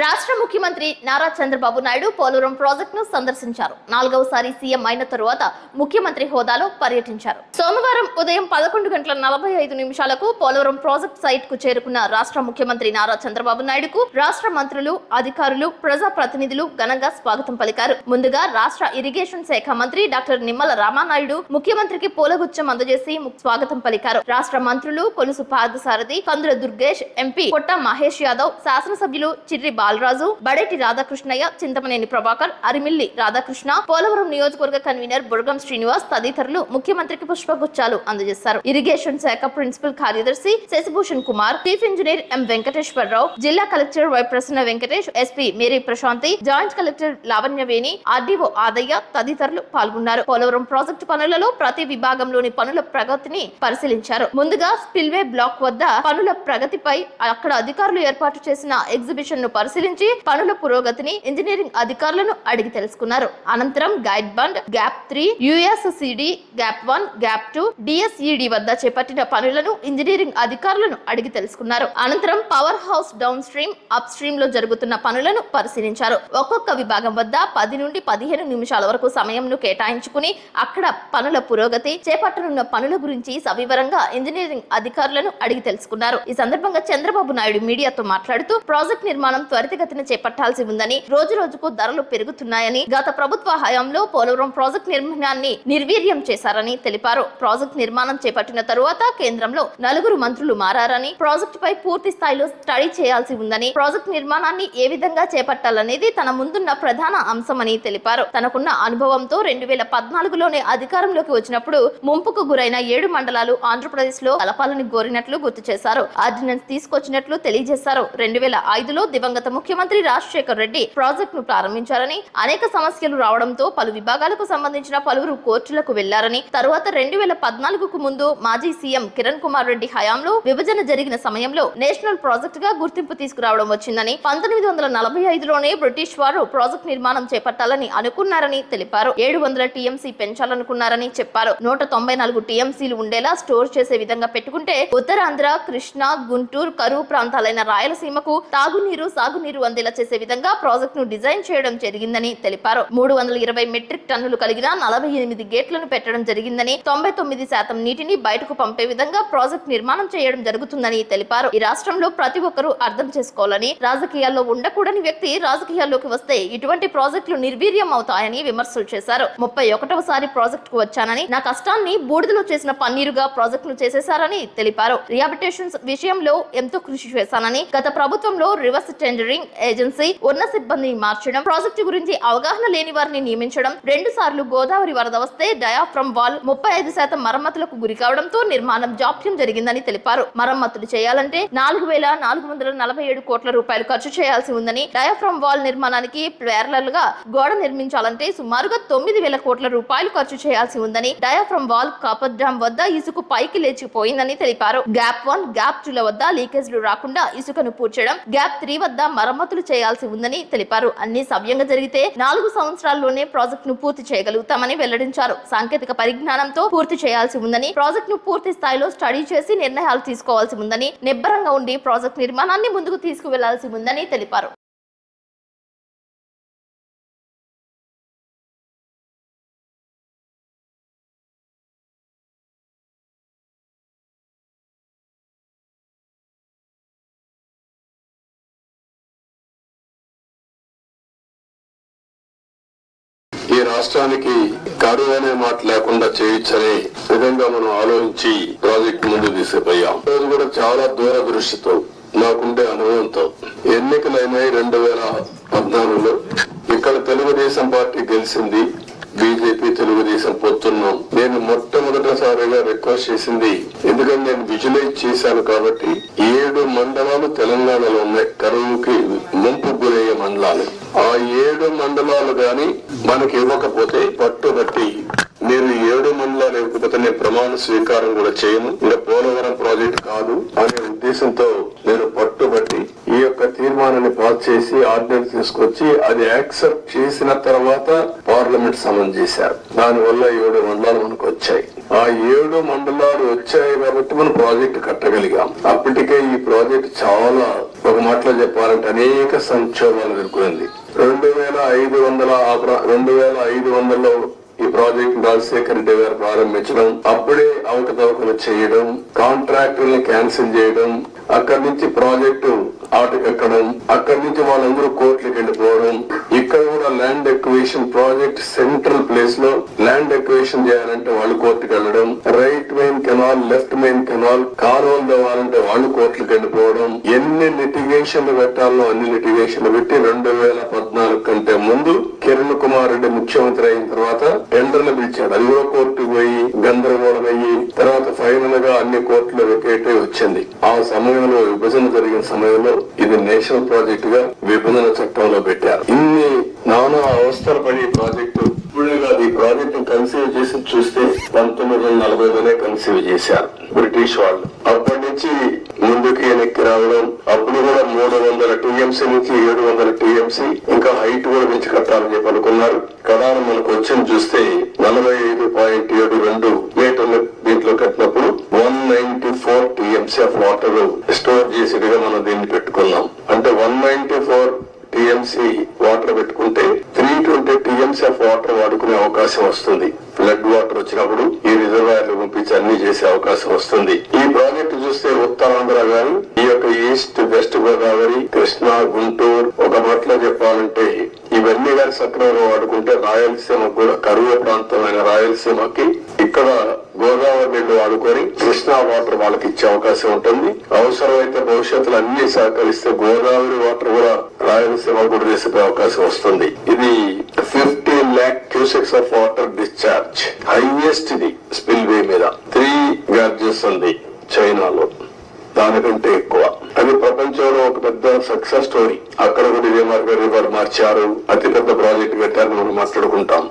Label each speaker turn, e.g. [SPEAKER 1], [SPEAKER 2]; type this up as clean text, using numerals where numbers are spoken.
[SPEAKER 1] రాష్ట్ర ముఖ్యమంత్రి నారా చంద్రబాబు నాయుడు పోలవరం ప్రాజెక్టును సందర్శించారు. 4వసారి సీఎం అయిన తరువాత ముఖ్యమంత్రి హోదాలో పర్యటించారు. సోమవారం ఉదయం 11:45 పోలవరం ప్రాజెక్టు సైట్ కు చేరుకున్న రాష్ట్ర ముఖ్యమంత్రి నారా చంద్రబాబు నాయుడుకు రాష్ట్ర మంత్రులు, అధికారులు, ప్రజా ప్రతినిధులు ఘనంగా స్వాగతం పలికారు. ముందుగా రాష్ట్ర ఇరిగేషన్ శాఖ మంత్రి డాక్టర్ నిమ్మల రామానాయుడు ముఖ్యమంత్రికి పూలగుచ్చం అందజేసి స్వాగతం పలికారు. రాష్ట్ర మంత్రులు కొలుసు పార్థసారథి, కందుల దుర్గేష్, ఎంపీ కొట్ట మహేష్ యాదవ్, శాసనసభ్యులు చిర్రి బాలరాజు, బడేటి రాధాకృష్ణయ్య, చింతమనేని ప్రభాకర్, అరిమిల్లి రాధాకృష్ణ, పోలవరం నియోజకవర్గ కన్వీనర్ బుర్గం శ్రీనివాస్ తదితరులు ముఖ్యమంత్రికి పుష్పగుచ్చాలు అందజేశారు. ఇరిగేషన్ శాఖ ప్రిన్సిపల్ కార్యదర్శి Shashibhushan Kumar, chief engineer M Venkateswararao, జిల్లా collector Y Prasanna Venkatesh, SP Mary Prashanti, joint collector Lavanyaveni, RDO Adayya తదితరులు పాల్గొన్నారు. పోలవరం ప్రాజెక్టు పనులలో ప్రతి విభాగంలోని పనుల ప్రగతిని పరిశీలించారు. ముందుగా స్పిల్వే బ్లాక్ వద్ద పనుల ప్రగతిపై అక్కడ అధికారులు ఏర్పాటు చేసిన ఎగ్జిబిషన్ ను పరిశీలించి పనుల పురోగతిని ఇంజనీరింగ్ అధికారులను అడిగి తెలుసుకున్నారు. అనంతరం guide bund, gap 3, USCD, gap 1, gap 2, DSED వద్ద చేపట్టిన పనులను ఇంజనీరింగ్ అధికారులను అడిగి తెలుసుకున్నారు. అనంతరం power house downstream, upstream లో జరుగుతున్న పనులను పరిశీలించారు. ఒక్కొక్క విభాగం వద్ద 10 నుండి 15 నిమిషాల వరకు సమయంను కేటాయించుకుని అక్కడ పనుల పురోగతి, చేపట్టనున్న పనుల గురించి సవివరంగా ఇంజనీరింగ్ అధికారులను అడిగి తెలుసుకున్నారు. ఈ సందర్భంగా చంద్రబాబు నాయుడు మీడియాతో మాట్లాడుతూ ప్రాజెక్ట్ నిర్మాణం త్వరితగతిన చేపట్టాల్సి ఉందని, రోజు రోజుకు ధరలు పెరుగుతున్నాయని, గత ప్రభుత్వ హయాంలో పోలవరం ప్రాజెక్ట్ నిర్మాణాన్ని నిర్వీర్యం చేశారని తెలిపారు. ప్రాజెక్ట్ నిర్మాణం చేపట్టిన తరువాత కేంద్రంలో 4 మంత్రులు మారారని, ప్రాజెక్టుపై పూర్తి స్థాయిలో స్టడీ చేయాల్సి ఉందని, ప్రాజెక్ట్ నిర్మాణాన్ని ఏ విధంగా చేపట్టాలనేది తన ముందున్న ప్రధాన అంశమని తెలిపారు. తనకున్న అనుభవంతో 2014లోనే అధికారంలోకి వచ్చినప్పుడు ముంపుకు గురైన 7 మండలాలు ఆంధ్రప్రదేశ్ లో కలపాలని కోరినట్లు గుర్తు చేశారు. ఆర్డినెన్స్ తీసుకొచ్చినట్లు తెలియజేశారు. 2005లో దివంగత ముఖ్యమంత్రి రాజశేఖర్ రెడ్డి ప్రాజెక్ట్ ను ప్రారంభించారని, అనేక సమస్యలు రావడంతో పలు విభాగాలకు సంబంధించిన పలువురు కోర్టులకు వెళ్లారని, తరువాత 2014కు ముందు మాజీ సీఎం కిరణ్ కుమార్ రెడ్డి హయాంలో విభజన జరిగిన సమయంలో నేషనల్ ప్రాజెక్ట్ గా గుర్తింపు తీసుకురావడం వచ్చిందని, 1945లోనే బ్రిటిష్ వారు ప్రాజెక్ట్ నిర్మాణం చేపట్టాలని అనుకున్నారని తెలిపారు. 700 టీఎంసీ పెంచాలనుకున్నారని చెప్పారు. 194 టీఎంసీలు ఉండేలా స్టోర్ చేసే విధంగా పెట్టుకుంటే ఉత్తరాంధ్ర, కృష్ణా, గుంటూరు, కరువు ప్రాంతాలైన రాయలసీమకు తాగునీరు, సాగునీరు అందేలా చేసే విధంగా ప్రాజెక్ట్ ను డిజైన్ చేయడం జరిగిందని తెలిపారు. 320 మెట్రిక్ టన్నులు కలిగిన 48 గేట్లను పెట్టడం జరిగిందని, 99% నీటిని బయటకు పంపే విధంగా ప్రాజెక్ట్ నిర్మాణం చేయడం జరుగుతుందని తెలిపారు. ఈ రాష్ట్రంలో ప్రతి ఒక్కరూ అర్థం చేసుకోవాలని, రాజకీయాల్లో ఉండకూడని వ్యక్తి రాజకీయాల్లోకి వస్తే ఇటువంటి ప్రాజెక్టులు నిర్వీర్యం అవుతాయని విమర్శలు చేశారు. 31వసారి ప్రాజెక్ట్ కు వచ్చానని, నా కష్టాన్ని బూడిదలో చేసిన పన్నీరుగా ప్రాజెక్ట్ ను చేసేశారని తెలిపారు. రిహాబిలిటేషన్స్ విషయంలో ఎంతో కృషి చేశానని, గత ప్రభుత్వంలో రివర్స్ టెండరింగ్ ఏజెన్సీ, ఉన్న సిబ్బందిని మార్చడం, ప్రాజెక్టు గురించి అవగాహన లేని వారిని నియమించడం, 2 సార్లు గోదావరి వరద వస్తే డయాఫ్రమ్ వాల్ 35% మరమ్మతులకు గురి కావడంతో నిర్మాణం జాప్యం జరిగిందని తెలిపారు. మరమ్మతులు చేయాలంటే 4,447 కోట్ల రూపాయలు ఖర్చు చేయాల్సి ఉందని, డయాఫ్రమ్ వాల్ నిర్మాణానికి ప్యారలల్ గా గోడ నిర్మించాలంటే సుమారుగా 9,000 కోట్ల రూపాయలు ఖర్చు చేయాల్సి ఉందని, డయాఫ్రమ్ వాల్ కాపర్ డ్యామ్ వద్ద ఇసుక పైకి లేచిపోయిందని తెలిపారు. గ్యాప్ 1, గ్యాప్ 2ల వద్ద లీకేజ్లు రాకుండా ఇసుకను పూడ్చడం, గ్యాప్ 3 వద్ద మరమ్మతులు చేయాల్సి ఉందని తెలిపారు. అన్ని సవ్యంగా జరిగితే 4 సంవత్సరాల్లోనే ప్రాజెక్ట్ ను పూర్తి చేయగలుగుతామని వెల్లడించారు. సాంకేతిక పరిజ్ఞానంతో పూర్తి చేయాల్సి ఉందని, ప్రాజెక్ట్ ను పూర్తి స్థాయిలో స్టడీ చేసి నిర్ణయాలు తీసుకోవాల్సి ఉందని, నిబ్బరంగా ఉండి ప్రాజెక్ట్ నిర్మాణాన్ని ముందుకు తీసుకువెళ్లాల్సి ఉందని తెలిపారు.
[SPEAKER 2] ఈ రాష్ట్రానికి కరువు అనే మాట లేకుండా చేయొచ్చనే విధంగా మనం ఆలోచించి ప్రాజెక్ట్ ముందు తీసుకుపోయాం. రోజు కూడా చాలా దూరదృష్టితో, నాకుండే అనుభవంతో, ఎన్నికలైనాయి 2014లో. ఇక్కడ తెలుగుదేశం పార్టీ గెలిచింది, బీజేపీ తెలుగుదేశం పొత్తున్నాం. నేను మొట్టమొదటిసారిగా రిక్వెస్ట్ చేసింది, ఎందుకంటే నేను విజువలైజ్ చేశాను కాబట్టి, 7 మండలాలు తెలంగాణలో ఉన్నాయి కరువుకి ముంపు గురయ్యే మండలాలు. ఆ 7 మండలాలు గాని మనకి ఇవ్వకపోతే పట్టుబట్టి, మీరు 7 మండలాలు ఇవ్వకపోతే నేను ప్రమాణ స్వీకారం కూడా చేయను, ఇంకా పోలవరం ప్రాజెక్ట్ కాదు అనే ఉద్దేశంతో నేను పట్టుబట్టి ఈ యొక్క తీర్మానం తీర్మానాన్ని పాస్ చేసి ఆర్డినెన్స్ తీసుకొచ్చి అది యాక్సెప్ట్ చేసిన తర్వాత పార్లమెంట్ సమన్ చేశారు. దానివల్ల 7 మండలాలు మనకు వచ్చాయి. ఆ 7 మండలాలు వచ్చాయి కాబట్టి మనం ప్రాజెక్టు కట్టగలిగాం. అప్పటికే ఈ ప్రాజెక్టు చాలా, ఒక మాటలో చెప్పాలంటే, అనేక సంక్షోభాలు ఎదుర్కొంది. 2500లో ఈ ప్రాజెక్ట్ రాజశేఖర రెడ్డి గారు ప్రారంభించడం, అప్పుడే అవకతవకలు చేయడం, కాంట్రాక్టుల్ని క్యాన్సిల్ చేయడం, అక్కడి నుంచి ప్రాజెక్టు ఆటకెక్కడం, అక్కడి నుంచి వాళ్ళందరూ కోర్టులకు వెళ్ళిపోవడం. ఇక్కడ కూడా land acquisition project central place లో ల్యాండ్ ఎక్విజిషన్ చేయాలంటే వాళ్ళు కోర్టుకు వెళ్ళడం, right main canal, left main canal కాలువలు తవ్వాలంటే వాళ్ళు కోర్టులకు వెళ్ళిపోవడం. ఎన్ని లిటిగేషన్లు పెట్టాలో అన్ని లిటిగేషన్లు పెట్టి 2014 కంటే ముందు కిరణ్ కుమార్ రెడ్డి ముఖ్యమంత్రి అయిన తర్వాత టెండర్లు పిలిచాడు. అది కూడా కోర్టుకు పోయి గందరగోళం అయ్యి తర్వాత ఫైనల్ గా అన్ని కోర్టులో వికెట్ వచ్చింది. ఆ సమయంలో విభజన జరిగిన సమయంలో ఇది నేషనల్ ప్రాజెక్ట్ గా విభజన చట్టంలో పెట్టారు. ఇన్ని నానా అవస్థలు పడి ప్రాజెక్టు ఇప్పుడే కాదు, ఈ ప్రాజెక్ట్ కన్సీవ్ చేసి చూస్తే 1940లోనే కన్సీవ్ చేశారు బ్రిటిష్ వాళ్ళు. అప్పటి నుంచి ముందుకి వెనక్కి రావడం, అప్పుడు కూడా 300 టీఎంసీ నుంచి 700 టీఎంసీ ఇంకా హైట్ కూడా పెంచి కట్టాలని చెప్పి అనుకున్నారు. కడాన మనకు వచ్చింది చూస్తే 45.72 మీటర్లు దీంట్లో కట్టినప్పుడు 194 టీఎంసీ ఆఫ్ వాటర్ స్టోర్ చేసేట్టుగా మనం దీన్ని పెట్టుకున్నాం. అంటే 194 టీఎంసీ వాటర్ పెట్టుకుంటే 320 టీఎంసీ ఆఫ్ వాటర్ వాడుకునే అవకాశం వస్తుంది. ఫ్లడ్ వాటర్ వచ్చినప్పుడు ఈ రిజర్వాయర్లు పంపించి అన్ని చేసే అవకాశం వస్తుంది. ఈ ప్రాజెక్టు చూస్తే ఉత్తరాంధ్ర గాని, ఈ యొక్క ఈస్ట్ వెస్ట్ గోదావరి, కృష్ణా, గుంటూరు, ఒక మాటలో చెప్పాలంటే ఇవన్నీ గాని సక్రమంగా వాడుకుంటే రాయలసీమకు కూడా కరువు ప్రాంతమైన రాయలసీమకి ఇక్కడ గోదావరి నీళ్లు వాడుకొని కృష్ణా వాటర్ వాళ్ళకి ఇచ్చే అవకాశం ఉంటుంది. అవసరమైతే భవిష్యత్తులో అన్ని సహకరిస్తే గోదావరి వాటర్ కూడా రాయలసీమ కూడా తీసుకునే అవకాశం వస్తుంది. ఇది 15 lakh cusecs of water discharge, highest ఇది స్పిల్ వే మీద. 3 గ్యార్జెస్ ఉంది చైనాలో, దానికంటే ఎక్కువ. అది ప్రపంచంలో ఒక పెద్ద సక్సెస్ స్టోరీ. అక్కడ కూడా ఇదే రివర్ మార్చారు, అతిపెద్ద ప్రాజెక్ట్ కట్టారని మనం మాట్లాడుకుంటాం.